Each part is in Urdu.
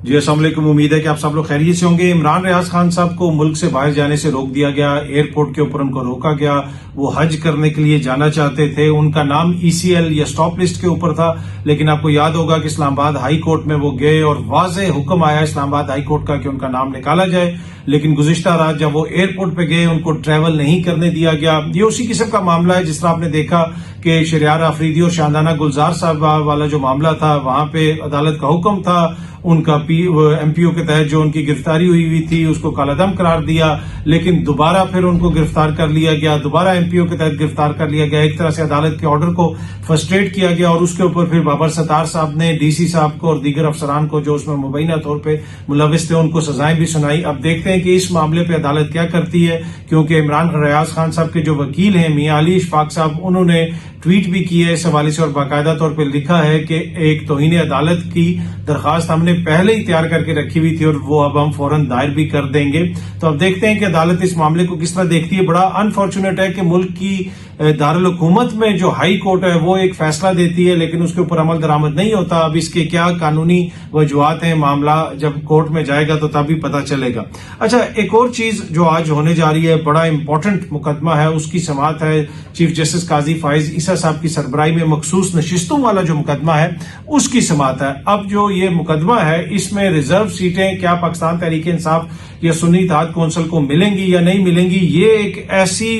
جی السلام علیکم، امید ہے کہ آپ سب لوگ خیریت سے ہوں گے۔ عمران ریاض خان صاحب کو ملک سے باہر جانے سے روک دیا گیا، ایئرپورٹ کے اوپر ان کو روکا گیا۔ وہ حج کرنے کے لیے جانا چاہتے تھے، ان کا نام ECL یا سٹاپ لسٹ کے اوپر تھا، لیکن آپ کو یاد ہوگا کہ اسلام آباد ہائی کورٹ میں وہ گئے اور واضح حکم آیا اسلام آباد ہائی کورٹ کا کہ ان کا نام نکالا جائے، لیکن گزشتہ رات جب وہ ایئرپورٹ پہ گئے ان کو ٹریول نہیں کرنے دیا گیا۔ یہ اسی قسم کا معاملہ ہے جس طرح آپ نے دیکھا کہ شہریار آفریدی اور شاندانہ گلزار صاحب والا جو معاملہ تھا، وہاں پہ عدالت کا حکم تھا، ان کا MPO کے تحت جو ان کی گرفتاری ہوئی تھی اس کو کالعدم قرار دیا، لیکن دوبارہ پھر ان کو گرفتار کر لیا گیا، دوبارہ MPO کے تحت گرفتار کر لیا گیا۔ ایک طرح سے عدالت کے آرڈر کو فرسٹریٹ کیا گیا اور اس کے اوپر پھر بابر ستار صاحب نے DC صاحب کو اور دیگر افسران کو جو اس میں مبینہ طور پہ ملوث تھے ان کو سزائیں بھی سنائی۔ اب دیکھتے ہیں کہ اس معاملے پہ عدالت کیا کرتی ہے، کیونکہ عمران ریاض خان صاحب کے جو وکیل ہیں میاں علی اشفاق صاحب، انہوں نے ٹویٹ بھی کی ہے اس حوالے سے اور باقاعدہ طور پہ لکھا ہے کہ ایک توہین عدالت کی درخواست ہم نے پہلے ہی تیار کر کے رکھی ہوئی تھی اور وہ اب ہم فوراً دائر بھی کر دیں گے۔ تو اب دیکھتے ہیں کہ عدالت اس معاملے کو کس طرح دیکھتی ہے۔ بڑا انفارچونیٹ ہے کہ ملک کی دارالحکومت میں جو ہائی کورٹ ہے وہ ایک فیصلہ دیتی ہے لیکن اس کے اوپر عمل درآمد نہیں ہوتا۔ اب اس کے کیا قانونی وجوہات ہیں، معاملہ جب کورٹ میں جائے گا تو تب ہی پتہ چلے گا۔ اچھا، ایک اور چیز جو آج ہونے جا رہی ہے، بڑا امپورٹنٹ مقدمہ ہے، اس کی سماعت ہے چیف جسٹس قاضی فائز عیسیٰ صاحب کی سربراہی میں مخصوص نشستوں والا جو مقدمہ ہے اس کی سماعت ہے۔ اب جو یہ مقدمہ ہے اس میں ریزرو سیٹیں کیا پاکستان تحریک انصاف یا سنی اتحاد کونسل کو ملیں گی یا نہیں ملیں گی، یہ ایک ایسی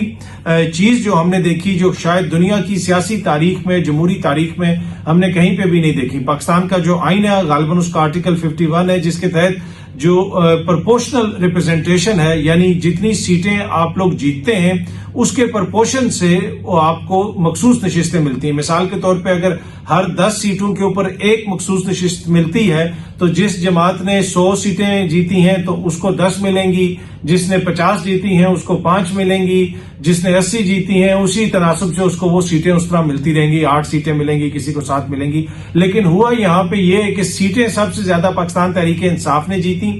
چیز جو ہم نے دیکھی جو شاید دنیا کی سیاسی تاریخ میں، جمہوری تاریخ میں ہم نے کہیں پہ بھی نہیں دیکھی۔ پاکستان کا جو آئین ہے غالباً اس کا آرٹیکل 51 ہے جس کے تحت جو پرپورشنل ریپرزنٹیشن ہے، یعنی جتنی سیٹیں آپ لوگ جیتتے ہیں اس کے پرپورشن سے آپ کو مخصوص نشستیں ملتی ہیں۔ مثال کے طور پہ اگر ہر 10 سیٹوں کے اوپر ایک مخصوص نشست ملتی ہے تو جس جماعت نے 100 سیٹیں جیتی ہیں تو اس کو 10 ملیں گی، جس نے 50 جیتی ہیں اس کو 5 ملیں گی، جس نے 80 جیتی ہیں اسی تناسب سے اس کو وہ سیٹیں اس طرح ملتی رہیں گی، 8 سیٹیں ملیں گی، کسی کو 7 ملیں گی۔ لیکن ہوا یہاں پہ یہ کہ سیٹیں سب سے زیادہ پاکستان تحریک انصاف نے جیتی،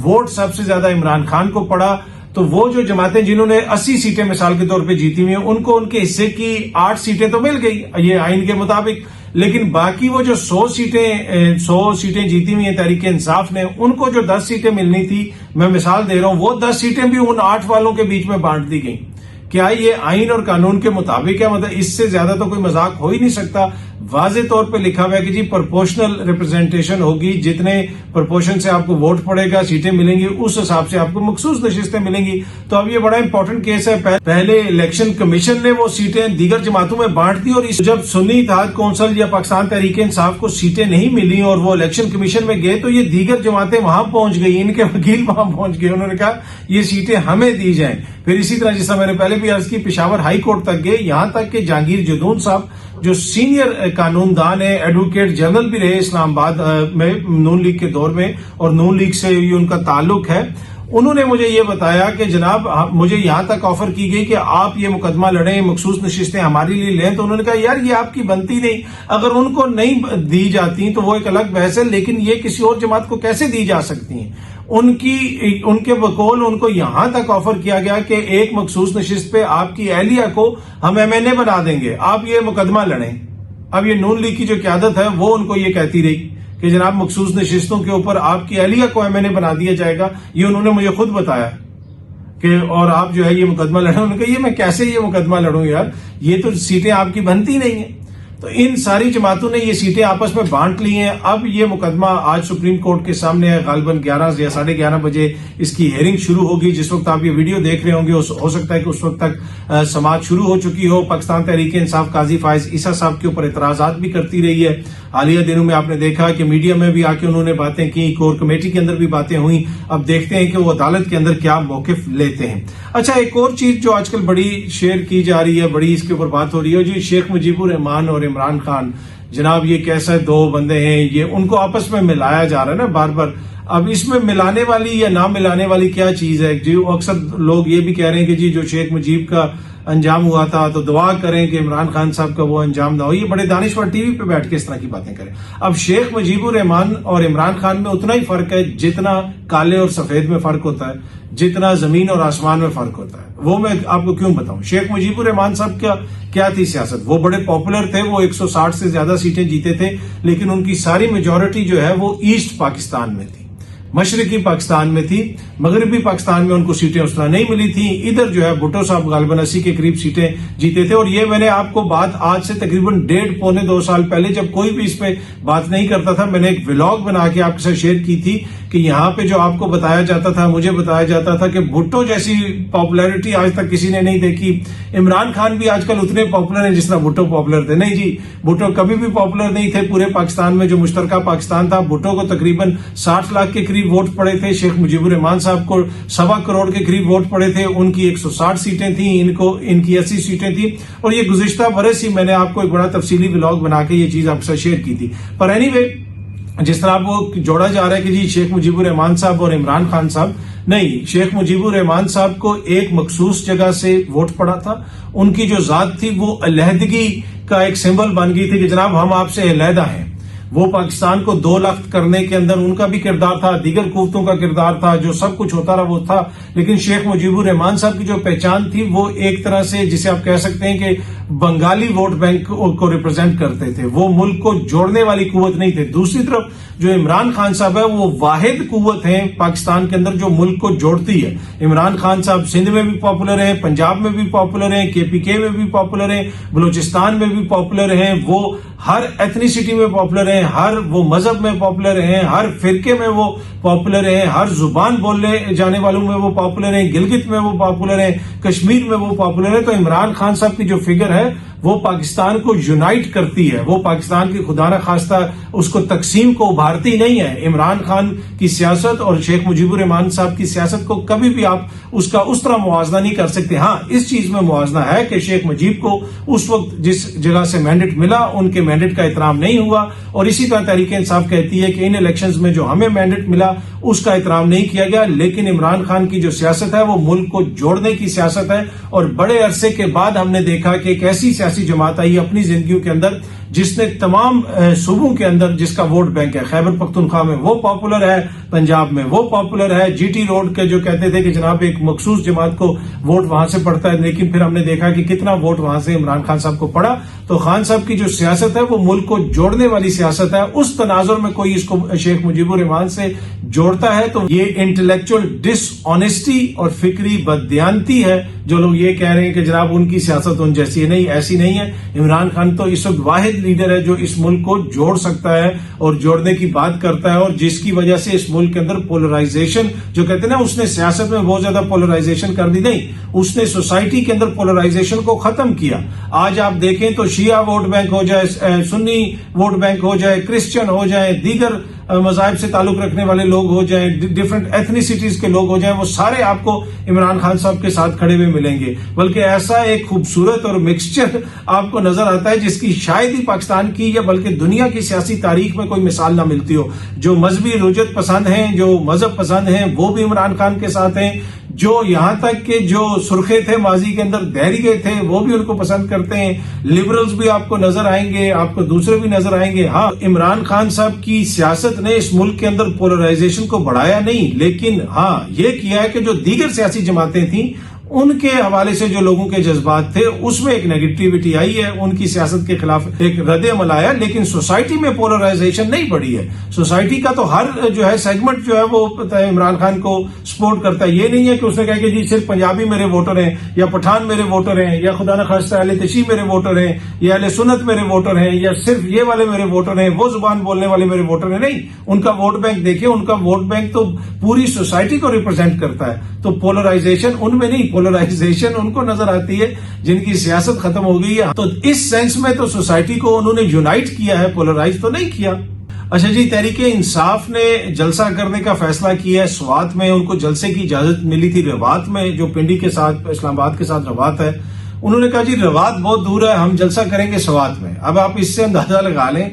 ووٹ سب سے زیادہ عمران خان کو پڑا، تو وہ جو جماعتیں جنہوں نے 80 سیٹیں مثال کے طور پہ جیتی ہوئی ہیں ان کو ان کے حصے کی 8 سیٹیں تو مل گئی یہ آئین کے مطابق، لیکن باقی وہ جو 100 سیٹیں جیتی ہوئی ہیں تحریک انصاف نے، ان کو جو 10 سیٹیں ملنی تھی، میں مثال دے رہا ہوں، وہ 10 سیٹیں بھی ان 8 والوں کے بیچ میں بانٹ دی گئیں۔ کیا یہ آئین اور قانون کے مطابق ہے؟ مطلب اس سے زیادہ تو کوئی مذاق ہو ہی نہیں سکتا۔ واضح طور پہ لکھا ہوا ہے کہ جی پرپورشنل ریپرزنٹیشن ہوگی، جتنے پرپورشن سے آپ کو ووٹ پڑے گا، سیٹیں ملیں گی، اس حساب سے آپ کو مخصوص نشستیں ملیں گی۔ تو اب یہ بڑا امپورٹنٹ کیس ہے۔ پہلے الیکشن کمیشن نے وہ سیٹیں دیگر جماعتوں میں بانٹ دی اور جب سنی اتحاد کونسل یا پاکستان تحریک انصاف کو سیٹیں نہیں ملی اور وہ الیکشن کمیشن میں گئے تو یہ دیگر جماعتیں وہاں پہنچ گئی، ان کے وکیل وہاں پہنچ گئے، انہوں نے کہا یہ سیٹیں ہمیں دی جائیں۔ پھر اسی طرح جس طرح میں نے پہلے بھی عرض کی، پشاور ہائی کورٹ تک گئے، یہاں تک کہ جہانگیر جدون صاحب جو سینئر قانون دان ہے، ایڈوکیٹ جنرل بھی رہے اسلام آباد میں نون لیگ کے دور میں اور نون لیگ سے یہ ان کا تعلق ہے، انہوں نے مجھے یہ بتایا کہ جناب مجھے یہاں تک آفر کی گئی کہ آپ یہ مقدمہ لڑیں، مخصوص نشستیں ہمارے لیے لیں، تو انہوں نے کہا یار یہ آپ کی بنتی نہیں، اگر ان کو نہیں دی جاتی تو وہ ایک الگ بحث ہے، لیکن یہ کسی اور جماعت کو کیسے دی جا سکتی ہیں۔ ان کے بقول ان کو یہاں تک آفر کیا گیا کہ ایک مخصوص نشست پہ آپ کی اہلیہ کو ہم MNA بنا دیں گے، آپ یہ مقدمہ لڑیں۔ اب یہ نون لیگ کی جو قیادت ہے وہ ان کو یہ کہتی رہی کہ جناب مخصوص نشستوں کے اوپر آپ کی اہلیہ کو MNA بنا دیا جائے گا، یہ انہوں نے مجھے خود بتایا کہ اور آپ جو ہے یہ مقدمہ لڑیں۔ انہوں نے کہا یہ میں کیسے یہ مقدمہ لڑوں یار، یہ تو سیٹیں آپ کی بنتی نہیں ہیں۔ تو ان ساری جماعتوں نے یہ سیٹیں آپس میں بانٹ لی ہیں۔ اب یہ مقدمہ آج سپریم کورٹ کے سامنے ہے، غالباً 11 یا 11:30 بجے اس کی ہیئرنگ شروع ہوگی۔ جس وقت آپ یہ ویڈیو دیکھ رہے ہوں گے ہو سکتا ہے کہ اس وقت تک سماعت شروع ہو چکی ہو۔ پاکستان تحریک انصاف قاضی فائز عیسیٰ صاحب کے اوپر اعتراضات بھی کرتی رہی ہے۔ حالیہ دنوں میں آپ نے دیکھا کہ میڈیا میں بھی آ کے انہوں نے باتیں کی، کور کمیٹی کے اندر بھی باتیں ہوئیں۔ اب دیکھتے ہیں کہ وہ عدالت کے اندر کیا موقف لیتے ہیں۔ اچھا، ایک اور چیز جو آج کل بڑی شیئر کی جا رہی ہے، بڑی اس کے اوپر بات ہو رہی ہے، جی شیخ مجیب الرحمان اور عمران خان، جناب یہ کیسے دو بندے ہیں، یہ ان کو آپس میں ملایا جا رہا ہے نا بار بار۔ اب اس میں ملانے والی یا نہ ملانے والی کیا چیز ہے؟ جی اکثر لوگ یہ بھی کہہ رہے ہیں کہ جی جو شیخ مجیب کا انجام ہوا تھا تو دعا کریں کہ عمران خان صاحب کا وہ انجام نہ ہو۔ یہ بڑے دانشور ٹی وی پہ بیٹھ کے اس طرح کی باتیں کریں۔ اب شیخ مجیب الرحمان اور عمران خان میں اتنا ہی فرق ہے جتنا کالے اور سفید میں فرق ہوتا ہے، جتنا زمین اور آسمان میں فرق ہوتا ہے۔ وہ میں آپ کو کیوں بتاؤں۔ شیخ مجیب الرحمان صاحب کیا تھی سیاست، وہ بڑے پاپولر تھے، وہ 160 سے زیادہ سیٹیں جیتے تھے، لیکن ان کی ساری میجورٹی جو ہے وہ ایسٹ پاکستان میں تھی۔ مشرقی پاکستان میں تھی، مغربی پاکستان میں ان کو سیٹیں اس طرح نہیں ملی تھیں. ادھر جو ہے بھٹو صاحب غالباً 80 کے قریب سیٹیں جیتے تھے. اور یہ میں نے آپ کو بات آج سے تقریباً 1.5-2 سال پہلے جب کوئی بھی اس پہ بات نہیں کرتا تھا، میں نے ایک ولاگ بنا کے آپ کے ساتھ شیئر کی تھی کہ یہاں پہ جو آپ کو بتایا جاتا تھا، مجھے بتایا جاتا تھا کہ بھٹو جیسی پاپولیرٹی آج تک کسی نے نہیں دیکھی. عمران خان بھی آج کل اتنے پاپولر ہیں جس طرح بھٹو پاپولر تھے. نہیں جی، بھٹو کبھی بھی پاپولر نہیں تھے. پورے پاکستان میں جو مشترکہ پاکستان تھا، بھٹو کو تقریباً 60 لاکھ کے قریب ووٹ پڑے تھے. شیخ مجیب الرحمان صاحب کو 1.25 کروڑ کے قریب ووٹ پڑے تھے. ان کی 160 سیٹیں تھیں، ان کی 80 سیٹیں تھیں. اور یہ گزشتہ برس ہی میں نے آپ کو ایک بڑا تفصیلی ولاگ بنا کے یہ چیز آپ سے شیئر کی تھی. پر اینی وے، جس طرح وہ جوڑا جا رہا ہے کہ جی شیخ مجیب الرحمان صاحب اور عمران خان صاحب، نہیں، شیخ مجیب الرحمان صاحب کو ایک مخصوص جگہ سے ووٹ پڑا تھا. ان کی جو ذات تھی وہ علیحدگی کا ایک سمبل بن گئی تھی کہ جناب ہم آپ سے علیحدہ ہیں. وہ پاکستان کو 2 لاکھ کرنے کے اندر ان کا بھی کردار تھا، دیگر قوتوں کا کردار تھا، جو سب کچھ ہوتا رہا وہ تھا. لیکن شیخ مجیب الرحمان صاحب کی جو پہچان تھی وہ ایک طرح سے جسے آپ کہہ سکتے ہیں کہ بنگالی ووٹ بینک کو ریپرزینٹ کرتے تھے. وہ ملک کو جوڑنے والی قوت نہیں تھے. دوسری طرف جو عمران خان صاحب ہے وہ واحد قوت ہیں پاکستان کے اندر جو ملک کو جوڑتی ہے. عمران خان صاحب سندھ میں بھی پاپولر ہیں، پنجاب میں بھی پاپولر ہیں، KPK میں بھی پاپولر ہیں، بلوچستان میں بھی پاپولر ہیں. وہ ہر ایتھنیسٹی میں پاپولر ہیں، ہر وہ مذہب میں پاپولر ہیں، ہر فرقے میں وہ پاپولر ہیں، ہر زبان بولنے جانے والوں میں وہ پاپولر ہیں، گلگت میں وہ پاپولر ہیں، کشمیر میں وہ پاپولر ہیں. تو عمران خان صاحب کی جو فگر ہے وہ پاکستان کو یونائٹ کرتی ہے. وہ پاکستان کی خدا نہ خواستہ اس کو تقسیم کو ابھارتی نہیں ہے. عمران خان کی سیاست اور شیخ مجیب الرحمان صاحب کی سیاست کو کبھی بھی آپ اس کا اس طرح موازنہ نہیں کر سکتے. ہاں، اس چیز میں موازنہ ہے کہ شیخ مجیب کو اس وقت جس جگہ سے مینڈیٹ ملا ان کے مینڈیٹ کا احترام نہیں ہوا. اور اسی طرح تحریک انصاف کہتی ہے کہ ان الیکشنز میں جو ہمیں مینڈیٹ ملا اس کا احترام نہیں کیا گیا. لیکن عمران خان کی جو سیاست ہے وہ ملک کو جوڑنے کی سیاست ہے. اور بڑے عرصے کے بعد ہم نے دیکھا کہ ایک ایسی سیاسی جماعت آئی اپنی زندگیوں کے اندر جس نے تمام صوبوں کے اندر جس کا ووٹ بینک ہے. خیبر پختونخوا میں وہ پاپولر ہے، پنجاب میں وہ پاپولر ہے. GT روڈ کے جو کہتے تھے کہ جناب ایک مخصوص جماعت کو ووٹ وہاں سے پڑتا ہے، لیکن پھر ہم نے دیکھا کہ کتنا ووٹ وہاں سے عمران خان صاحب کو پڑا. تو خان صاحب کی جو سیاست ہے وہ ملک کو جوڑنے والی سیاست ہے. اس تناظر میں کوئی اس کو شیخ مجیب الرحمان سے جوڑتا ہے تو یہ انٹلیکچوئل ڈس آنیسٹی اور فکری بددیانتی ہے. جو لوگ یہ کہہ رہے ہیں کہ جناب ان کی سیاست ان جیسی ہے، نہیں، ایسی نہیں ہے. عمران خان تو اس وقت واحد لیڈر ہے جو اس ملک کو جوڑ سکتا ہے اور جوڑنے کی بات کرتا ہے. اور جس کی وجہ سے اس ملک کے اندر پولرائزیشن جو کہتے ہیں نا، اس نے سیاست میں بہت زیادہ پولرائزیشن کر دی. نہیں، اس نے سوسائٹی کے اندر پولرائزیشن کو ختم کیا. آج آپ دیکھیں تو شیعہ ووٹ بینک ہو جائے، سنی ووٹ بینک ہو جائے، کرسچن ہو جائے، دیگر مذاہب سے تعلق رکھنے والے لوگ ہو جائیں، ڈفرنٹ ایتھنیسٹیز کے لوگ ہو جائیں، وہ سارے آپ کو عمران خان صاحب کے ساتھ کھڑے ہوئے ملیں گے. بلکہ ایسا ایک خوبصورت اور مکسچر آپ کو نظر آتا ہے جس کی شاید ہی پاکستان کی یا بلکہ دنیا کی سیاسی تاریخ میں کوئی مثال نہ ملتی ہو. جو مذہبی رجحت پسند ہیں، جو مذہب پسند ہیں، وہ بھی عمران خان کے ساتھ ہیں. جو یہاں تک کہ جو سرخے تھے ماضی کے اندر، دہریے تھے، وہ بھی ان کو پسند کرتے ہیں. لبرلز بھی آپ کو نظر آئیں گے، آپ کو دوسرے بھی نظر آئیں گے. ہاں، عمران خان صاحب کی سیاست نے اس ملک کے اندر پولرائزیشن کو بڑھایا نہیں، لیکن ہاں یہ کیا ہے کہ جو دیگر سیاسی جماعتیں تھیں ان کے حوالے سے جو لوگوں کے جذبات تھے اس میں ایک نیگیٹیوٹی آئی ہے، ان کی سیاست کے خلاف ایک رد عمل آیا. لیکن سوسائٹی میں پولرائزیشن نہیں بڑھی ہے. سوسائٹی کا تو ہر جو ہے سیگمنٹ جو ہے وہ عمران خان کو سپورٹ کرتا ہے. یہ نہیں ہے کہ اس نے کہا کہ جی صرف پنجابی میرے ووٹر ہیں، یا پٹھان میرے ووٹر ہیں، یا خدا نہ خواستہ اہل تشیع میرے ووٹر ہیں، یا اہل سنت میرے ووٹر ہیں، یا صرف یہ والے میرے ووٹر ہیں، وہ زبان بولنے والے میرے ووٹر ہیں. نہیں، ان کا ووٹ بینک دیکھیں، ان کا ووٹ بینک تو پوری سوسائٹی کو ریپرزینٹ کرتا ہے. تو پولرائزیشن ان میں نہیں، پولرائزیشن ان کو نظر آتی ہے جن کی سیاست ختم ہو گئی ہے. تو اس سینس میں تو سوسائٹی کو انہوں نے یونائٹ کیا ہے، پولرائز تو نہیں کیا. اچھا جی، تحریک انصاف نے جلسہ کرنے کا فیصلہ کیا ہے. سوات میں ان کو جلسے کی اجازت ملی تھی، روات میں جو پنڈی کے ساتھ اسلام آباد کے ساتھ روات ہے. انہوں نے کہا جی روات بہت دور ہے، ہم جلسہ کریں گے سوات میں. اب آپ اس سے اندازہ لگا لیں،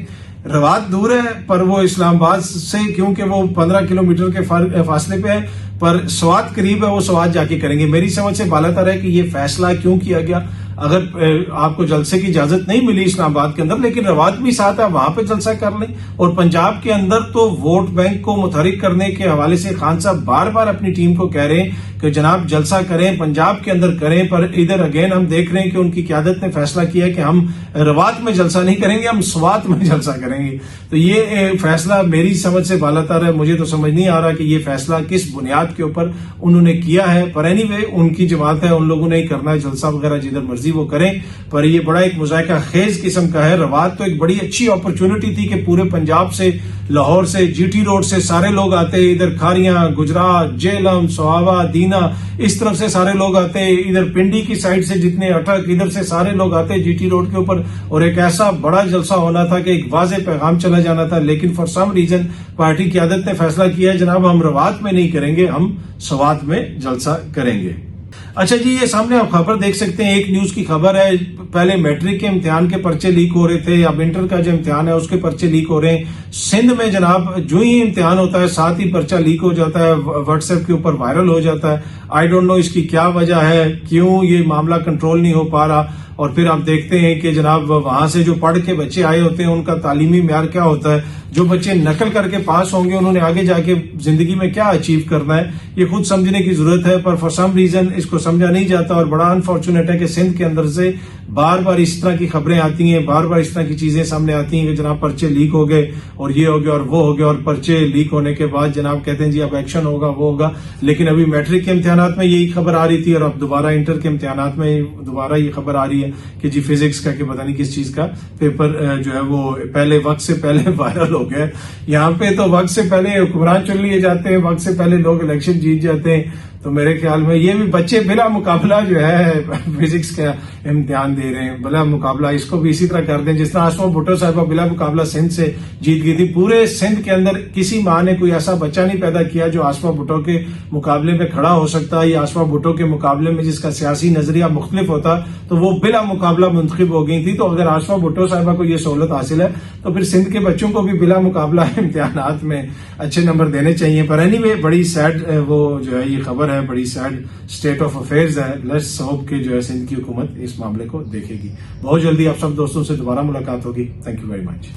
روات دور ہے پر وہ اسلام آباد سے کیونکہ وہ 15 کلومیٹر کے فاصلے پہ ہے، پر سوات قریب ہے، وہ سوات جا کے کریں گے. میری سمجھ سے بالاتر ہے کہ یہ فیصلہ کیوں کیا گیا. اگر آپ کو جلسے کی اجازت نہیں ملی اسلام آباد کے اندر لیکن روات بھی ساتھ ہے وہاں پہ جلسہ کر لیں. اور پنجاب کے اندر تو ووٹ بینک کو متحرک کرنے کے حوالے سے خان صاحب بار بار اپنی ٹیم کو کہہ رہے ہیں کہ جناب جلسہ کریں پنجاب کے اندر کریں, پر ادھر اگین ہم دیکھ رہے ہیں کہ ان کی قیادت نے فیصلہ کیا ہے کہ ہم روات میں جلسہ نہیں کریں گے, ہم سوات میں جلسہ کریں گے. تو یہ فیصلہ میری سمجھ سے بالاتر ہے, مجھے تو سمجھ نہیں آ رہا کہ یہ فیصلہ کس بنیاد کے اوپر انہوں نے کیا ہے. پر اینی وے ان کی جماعت ہے, ان لوگوں نے کرنا ہے جلسہ وغیرہ جدھر مرضی وہ کریں, پر یہ بڑا ایک مذائقہ خیز قسم کا ہے. روات تو ایک بڑی اچھی اپرچونٹی تھی کہ پورے پنجاب سے, لاہور سے, جی ٹی روڈ سے سارے لوگ آتے, ادھر کھاریاں, گجرات, جہلم, سوابا, دینا, اس طرف سے سارے لوگ آتے, ادھر پنڈی کی سائڈ سے جتنے اٹک ادھر سے سارے لوگ آتے جی ٹی روڈ کے اوپر, اور ایک ایسا بڑا جلسہ ہونا تھا کہ ایک واضح پیغام چلا جانا تھا. لیکن فار سم ریزن پارٹی قیادت نے فیصلہ کیا ہے جناب ہم روات میں نہیں کریں گے, ہم سوات میں جلسہ کریں گے. اچھا جی, یہ سامنے آپ خبر دیکھ سکتے ہیں, ایک نیوز کی خبر ہے. پہلے میٹرک کے امتحان کے پرچے لیک ہو رہے تھے, اب انٹر کا جو امتحان ہے اس کے پرچے لیک ہو رہے ہیں. سندھ میں جناب جو ہی امتحان ہوتا ہے ساتھ ہی پرچہ لیک ہو جاتا ہے, واٹس ایپ کے اوپر وائرل ہو جاتا ہے. آئی ڈونٹ نو اس کی کیا وجہ ہے, کیوں یہ معاملہ کنٹرول نہیں ہو پا رہا. اور پھر آپ دیکھتے ہیں کہ جناب وہاں سے جو پڑھ کے بچے آئے ہوتے ہیں ان کا تعلیمی معیار کیا ہوتا ہے. جو بچے نقل کر کے پاس ہوں گے انہوں نے آگے جا کے زندگی میں کیا اچیو کرنا ہے, یہ خود سمجھنے کی ضرورت ہے. پر فار سم ریزن اس کو سمجھا نہیں جاتا, اور بڑا انفارچونیٹ ہے کہ سندھ کے اندر سے بار بار اس طرح کی خبریں آتی ہیں, بار بار اس طرح کی چیزیں سامنے آتی ہیں کہ جناب پرچے لیک ہو گئے اور یہ ہو گیا اور وہ ہو گیا, اور پرچے لیک ہونے کے بعد جناب کہتے ہیں جی اب ایکشن ہوگا وہ ہوگا. لیکن ابھی میٹرک کے امتحانات میں یہی خبر آ رہی تھی, اور اب دوبارہ انٹر کے امتحانات میں دوبارہ یہ خبر آ رہی ہے کہ جی فزکس کا کہ پتہ نہیں کس چیز کا پیپر جو ہے وہ پہلے وقت سے پہلے وائرل ہو گیا. یہاں پہ تو وقت سے پہلے حکمران چن لیے جاتے ہیں, وقت سے پہلے لوگ الیکشن جیت جاتے ہیں. تو میرے خیال میں یہ بھی بچے بلا مقابلہ جو ہے فزکس کا امتحان دے رہے ہیں, بلا مقابلہ اس کو بھی اسی طرح کر دیں جس طرح آسما بھٹو صاحبہ بلا مقابلہ سندھ سے جیت گئی تھی. پورے سندھ کے اندر کسی ماں نے کوئی ایسا بچہ نہیں پیدا کیا جو آسما بھٹو کے مقابلے میں کھڑا ہو سکتا, یا آسما بھٹو کے مقابلے میں جس کا سیاسی نظریہ مختلف ہوتا تو وہ بلا مقابلہ منتخب ہو گئی تھی. تو اگر آسما بھٹو صاحبہ کو یہ سہولت حاصل ہے تو پھر سندھ کے بچوں کو بھی بلا مقابلہ امتحانات میں اچھے نمبر دینے چاہیے. پر اینی وے بڑی سیڈ وہ جو ہے یہ خبر ہے, بڑی سیڈ اسٹیٹ آف افیئرز ہے. لیٹس ہوپ کہ جو ہے سندھ کی حکومت اس معاملے کو دیکھے گی. بہت جلدی آپ سب دوستوں سے دوبارہ ملاقات ہوگی. Thank you very much.